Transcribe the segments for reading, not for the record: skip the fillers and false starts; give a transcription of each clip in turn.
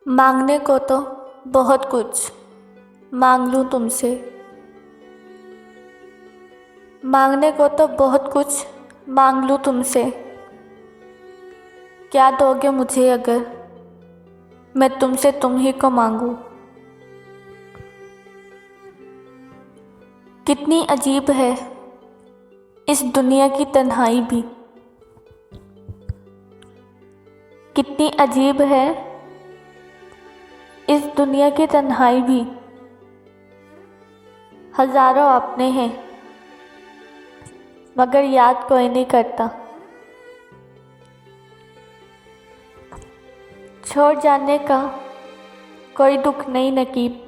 मांगने को तो बहुत कुछ मांग लूँ तुमसे। मांगने को तो बहुत कुछ मांग लूँ तुमसे। क्या दोगे मुझे अगर मैं तुमसे तुम ही को मांगूँ। कितनी अजीब है इस दुनिया की तन्हाई भी। कितनी अजीब है इस दुनिया की तन्हाई भी। हजारों अपने हैं मगर याद कोई नहीं करता। छोड़ जाने का कोई दुख नहीं नकीब।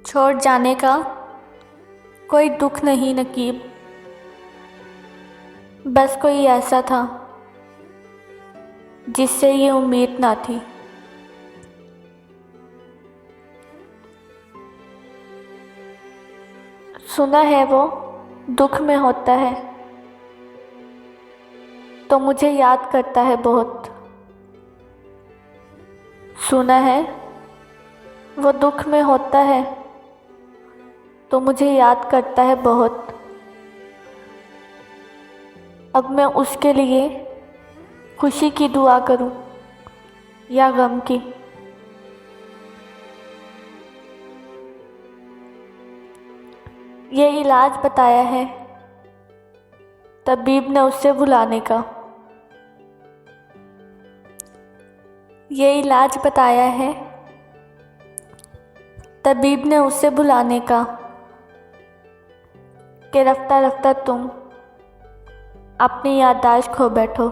छोड़ जाने का कोई दुख नहीं नकीब। बस कोई ऐसा था जिससे ये उम्मीद ना थी। सुना है वो दुख में होता है तो मुझे याद करता है बहुत। सुना है वो दुख में होता है तो मुझे याद करता है बहुत। अब मैं उसके लिए खुशी की दुआ करूं या गम की। ये इलाज बताया है तबीब ने उससे भुलाने का। ये इलाज बताया है तबीब ने उससे भुलाने का कि रफ्ता रफ्ता तुम अपनी याददाश्त खो बैठो।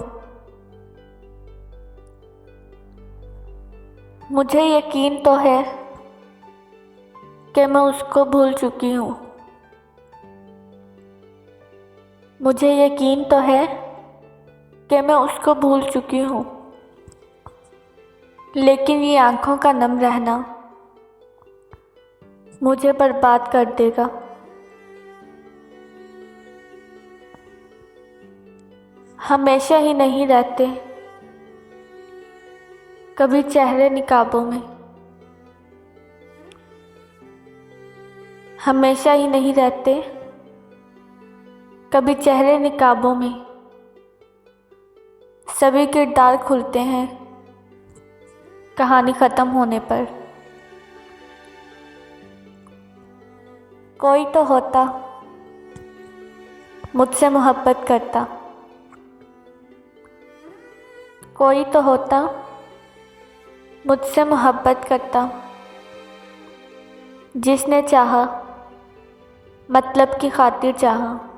मुझे यकीन तो है कि मैं उसको भूल चुकी हूँ। मुझे यकीन तो है कि मैं उसको भूल चुकी हूँ। लेकिन ये आंखों का नम रहना मुझे बर्बाद कर देगा। हमेशा ही नहीं रहते कभी चेहरे निकाबों में। हमेशा ही नहीं रहते कभी चेहरे निकाबों में। सभी किरदार खुलते हैं कहानी ख़त्म होने पर। कोई तो होता मुझसे मोहब्बत करता। कोई तो होता मुझसे मोहब्बत करता जिसने चाहा मतलब की खातिर चाहा।